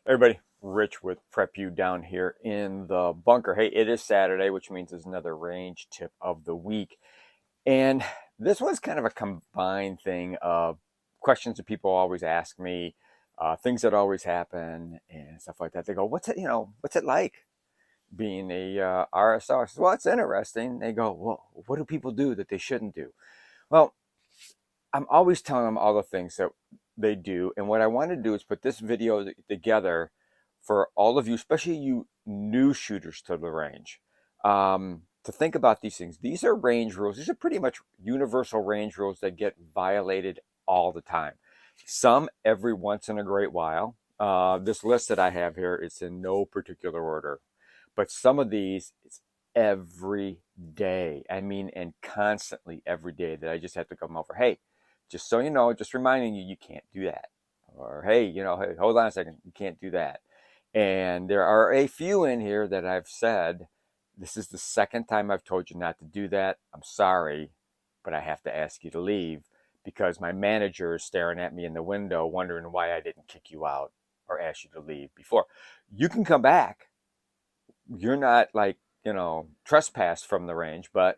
Everybody, Rich with Prep U down here in the bunker. Hey, it is Saturday, which means it's another range tip of the week. And this was kind of a combined thing of questions that people always ask me, things that always happen and stuff like that. They go, what's it like being a RSO? I said, well, it's interesting. They go, well, what do people do that they shouldn't do? Well, I'm always telling them all the things that they do. And what I want to do is put this video together for all of you, especially you new shooters to the range, to think about these things. These are range rules. These are pretty much universal range rules that get violated all the time. Some every once in a great while. This list that I have here, it's in no particular order. But some of these, it's every day. I mean, and constantly every day that I just have to come over. Hey, just so you know, just reminding you, you can't do that. Or, hey, hey, hold on a second, you can't do that. And there are a few in here that I've said, this is the second time I've told you not to do that. I'm sorry, but I have to ask you to leave because my manager is staring at me in the window, wondering why I didn't kick you out or ask you to leave before. You can come back. You're not like, trespass from the range, but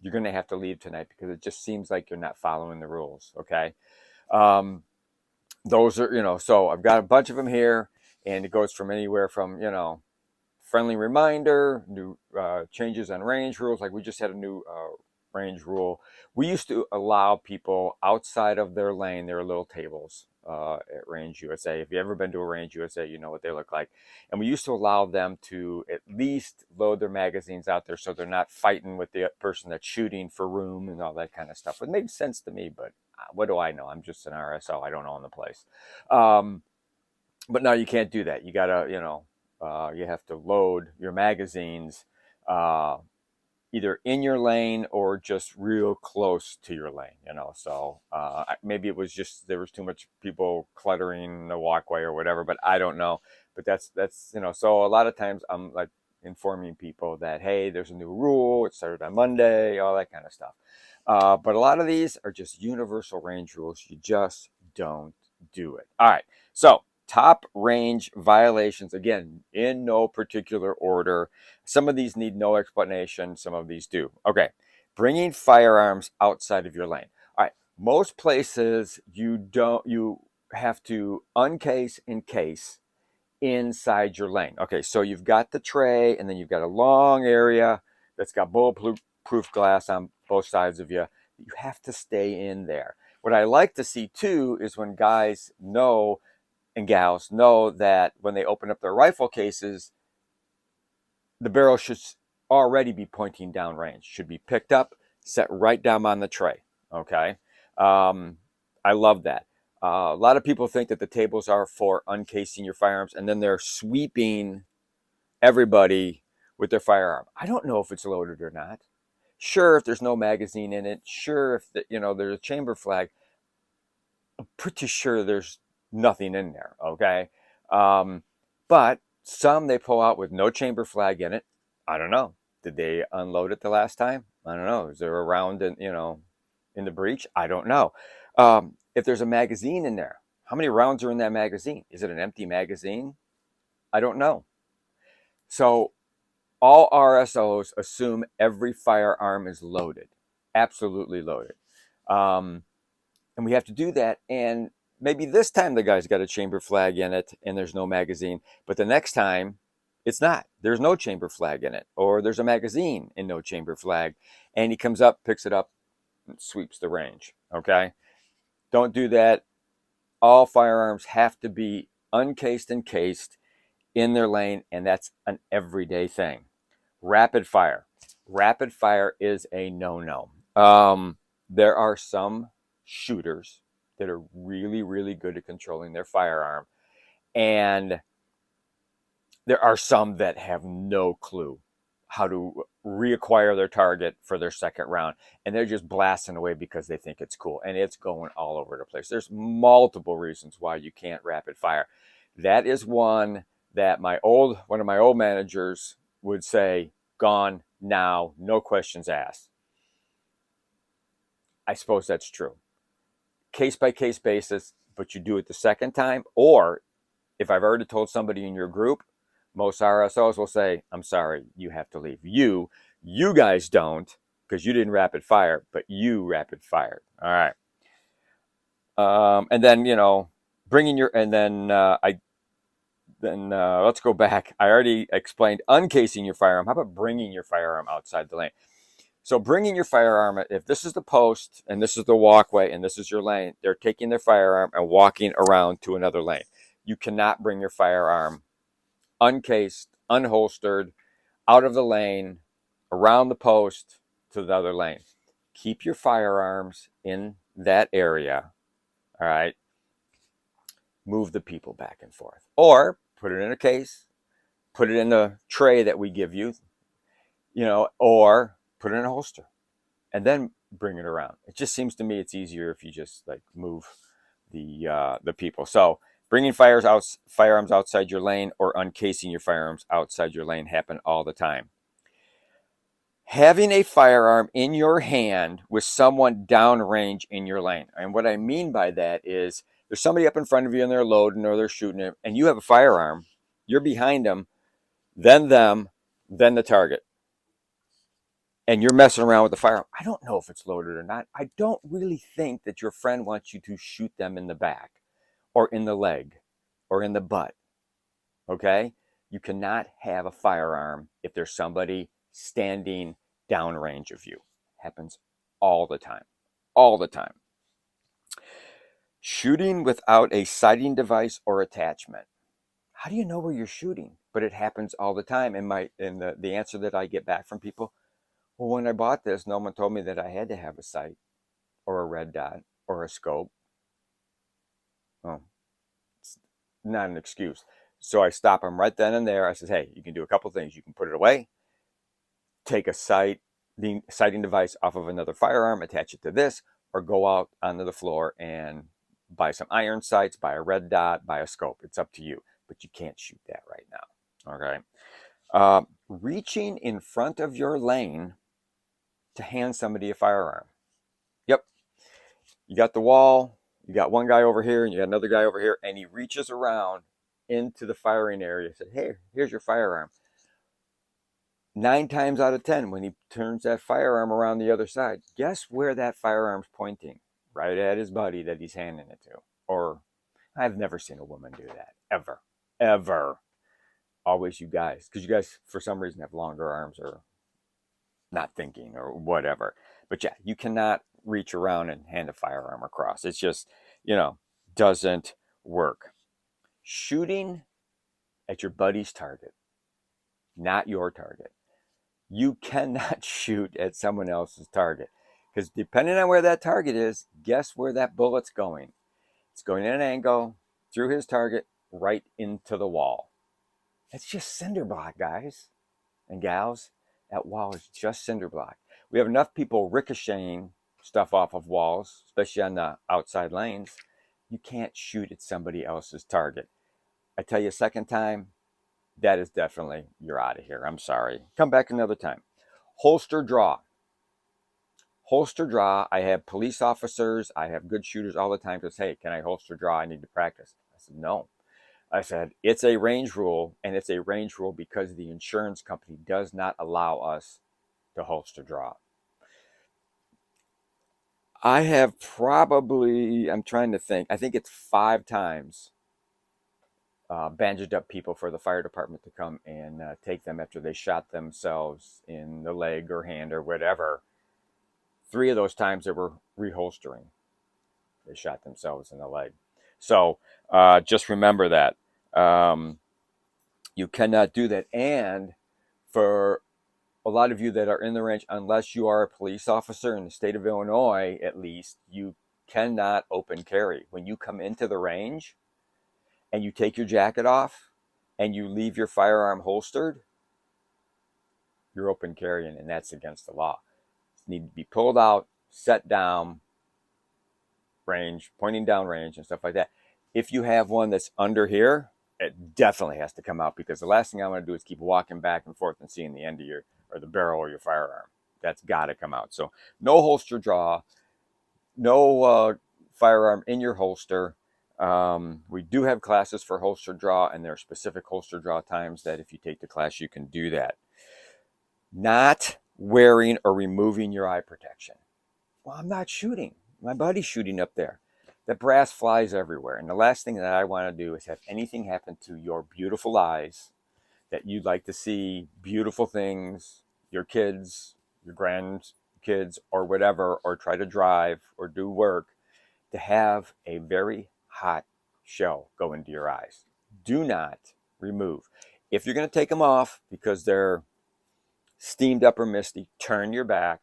you're going to have to leave tonight because it just seems like you're not following the rules. Okay. Um, those are, so I've got a bunch of them here, and it goes from anywhere from, friendly reminder, new changes on range rules. Like we just had a new range rule. We used to allow people outside of their lane, their little tables at Range USA. If you've ever been to a Range USA, you know what they look like. And we used to allow them to at least load their magazines out there so they're not fighting with the person that's shooting for room and all that kind of stuff. It made sense to me, but what do I know? I'm just an RSO. I don't own the place. But now you can't do that. You gotta, you have to load your magazines either in your lane or just real close to your lane, So maybe it was just there was too much people cluttering the walkway or whatever, but I don't know. But that's So a lot of times I'm like informing people that hey, there's a new rule. It started on Monday, all that kind of stuff. But a lot of these are just universal range rules. You just don't do it. All right, so top range violations, again, in no particular order. Some of these need no explanation, some of these do. Okay, bringing firearms outside of your lane. All right, most places you have to uncase and case inside your lane. Okay, so you've got the tray and then you've got a long area that's got bulletproof glass on both sides of you. You have to stay in there. What I like to see too is when guys know and gals know that when they open up their rifle cases, the barrel should already be pointing downrange, should be picked up, set right down on the tray. Okay. I love that. A lot of people think that the tables are for uncasing your firearms and then they're sweeping everybody with their firearm. I don't know if it's loaded or not. Sure, if there's no magazine in it. Sure, if there's a chamber flag. I'm pretty sure there's nothing in there. Okay. But some they pull out with no chamber flag in it. I don't know. Did they unload it the last time? I don't know. Is there a round in the breech? I don't know. If there's a magazine in there, how many rounds are in that magazine? Is it an empty magazine? I don't know. So all RSOs assume every firearm is loaded, absolutely loaded. And we have to do that. And maybe this time the guy's got a chamber flag in it and there's no magazine, but the next time it's not. There's no chamber flag in it, or there's a magazine and no chamber flag. And he comes up, picks it up, and sweeps the range. Okay. Don't do that. All firearms have to be uncased and cased in their lane, and that's an everyday thing. Rapid fire. Rapid fire is a no-no. There are some shooters that are really, really good at controlling their firearm, and there are some that have no clue how to reacquire their target for their second round, and they're just blasting away because they think it's cool, and it's going all over the place. There's multiple reasons why you can't rapid fire. That is one that one of my old managers would say, gone now, no questions asked. I suppose that's true. Case by case basis, but you do it the second time, or If I've already told somebody in your group, most RSOs will say, I'm sorry, you have to leave. You guys don't, because you didn't rapid fire, but you rapid fired. All right. And then, bringing your, and then let's go back. I already explained uncasing your firearm. How about bringing your firearm outside the lane? So bringing your firearm, if this is the post and this is the walkway and this is your lane, they're taking their firearm and walking around to another lane. You cannot bring your firearm uncased, unholstered, out of the lane, around the post to the other lane. Keep your firearms in that area. All right. Move the people back and forth. Or put it in a case, put it in the tray that we give you, or put it in a holster and then bring it around. It just seems to me it's easier if you just like move the people. So bringing firearms outside your lane or uncasing your firearms outside your lane happen all the time. Having a firearm in your hand with someone downrange in your lane. And what I mean by that is there's somebody up in front of you and they're loading or they're shooting it, and you have a firearm. You're behind them, then the target. And you're messing around with the firearm. I don't know if it's loaded or not. I don't really think that your friend wants you to shoot them in the back or in the leg or in the butt. Okay? You cannot have a firearm if there's somebody standing downrange of you. Happens all the time. All the time. Shooting without a sighting device or attachment. How do you know where you're shooting? But it happens all the time. And the answer that I get back from people, well, when I bought this, no one told me that I had to have a sight or a red dot or a scope. Oh, it's not an excuse. So I stop them right then and there. I said, hey, you can do a couple things. You can put it away, take a sighting device off of another firearm, attach it to this, or go out onto the floor and buy some iron sights, buy a red dot, buy a scope. It's up to you, but you can't shoot that right now. Okay. Reaching in front of your lane to hand somebody a firearm. Yep. You got the wall, you got one guy over here, and you got another guy over here, and he reaches around into the firing area and says, hey, here's your firearm. 9 times out of 10, when he turns that firearm around the other side, guess where that firearm's pointing? Right at his buddy that he's handing it to. Or I've never seen a woman do that. Ever. Ever. Always you guys. Because you guys, for some reason, have longer arms or not thinking or whatever. But yeah, you cannot reach around and hand a firearm across. It's just, doesn't work. Shooting at your buddy's target, not your target. You cannot shoot at someone else's target because depending on where that target is, guess where that bullet's going? It's going at an angle through his target right into the wall. It's just cinder block, guys and gals. That wall is just cinder block. We have enough people ricocheting stuff off of walls, especially on the outside lanes. You can't shoot at somebody else's target. I tell you a second time, that is definitely, you're out of here. I'm sorry. Come back another time. Holster draw. Holster draw. I have police officers. I have good shooters all the time that say, hey, can I holster draw? I need to practice. I said, no. I said, it's a range rule, and it's a range rule because the insurance company does not allow us to holster draw. I have probably, I'm trying to think, I think it's 5 times bandaged up people for the fire department to come and take them after they shot themselves in the leg or hand or whatever. 3 of those times they were reholstering. They shot themselves in the leg. So just remember that. You cannot do that. And for a lot of you that are in the range, unless you are a police officer in the state of Illinois, at least, you cannot open carry. When you come into the range and you take your jacket off and you leave your firearm holstered, you're open carrying, and that's against the law. You need to be pulled out, set down, range, pointing down range and stuff like that. If you have one that's under here, it definitely has to come out because the last thing I want to do is keep walking back and forth and seeing the end of your, or the barrel of your firearm. That's got to come out. So no holster draw, no firearm in your holster. We do have classes for holster draw, and there are specific holster draw times that if you take the class, you can do that. Not wearing or removing your eye protection. Well, I'm not shooting. My buddy's shooting up there. The brass flies everywhere. And the last thing that I want to do is have anything happen to your beautiful eyes that you'd like to see beautiful things, your kids, your grandkids, or whatever, or try to drive or do work, to have a very hot shell go into your eyes. Do not remove. If you're going to take them off because they're steamed up or misty, turn your back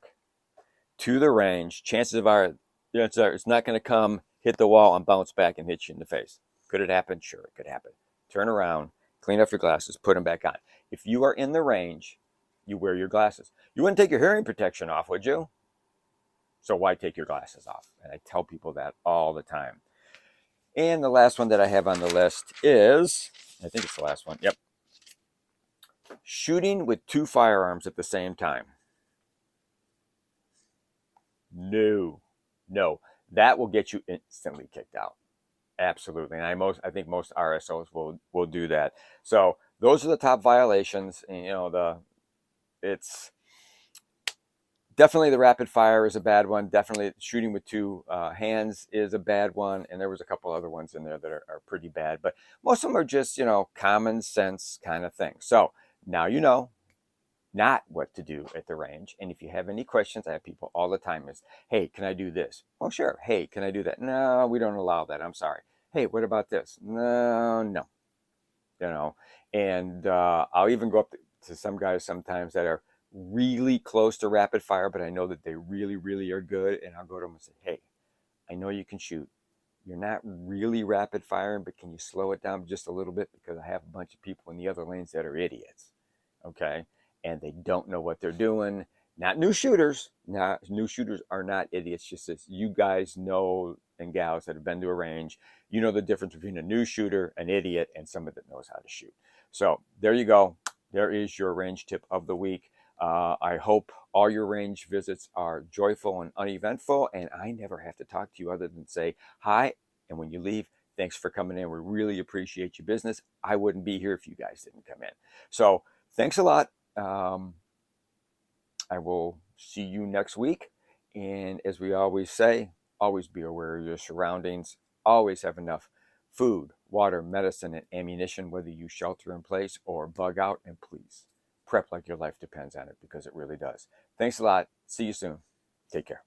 to the range. Chances are it's not going to come, hit the wall, and bounce back and hit you in the face. Could it happen? Sure, it could happen. Turn around, clean off your glasses, put them back on. If you are in the range, you wear your glasses. You wouldn't take your hearing protection off, would you? So why take your glasses off? And I tell people that all the time. And the last one that I have on the list is, I think it's the last one. Yep. Shooting with two firearms at the same time. No. That will get you instantly kicked out. Absolutely. And I think most RSOs will do that. So those are the top violations. And, it's definitely the rapid fire is a bad one. Definitely shooting with two hands is a bad one. And there was a couple other ones in there that are pretty bad. But most of them are just, common sense kind of thing. So now you know not what to do at the range. And if you have any questions, I have people all the time is, hey, can I do this? Oh, sure. Hey, can I do that? No, we don't allow that. I'm sorry. Hey, what about this? No. And I'll even go up to some guys sometimes that are really close to rapid fire, but I know that they really, really are good. And I'll go to them and say, hey, I know you can shoot. You're not really rapid firing, but can you slow it down just a little bit? Because I have a bunch of people in the other lanes that are idiots. Okay. And they don't know what they're doing. Not new shooters. New shooters are not idiots. Just as you guys know, and gals that have been to a range, you know the difference between a new shooter, an idiot, and somebody that knows how to shoot. So there you go. There is your range tip of the week. I hope all your range visits are joyful and uneventful, and I never have to talk to you other than say hi. And when you leave, thanks for coming in. We really appreciate your business. I wouldn't be here if you guys didn't come in. So thanks a lot. I will see you next week. And as we always say, always be aware of your surroundings. Always have enough food, water, medicine, and ammunition, whether you shelter in place or bug out. And please prep like your life depends on it, because it really does. Thanks a lot. See you soon. Take care.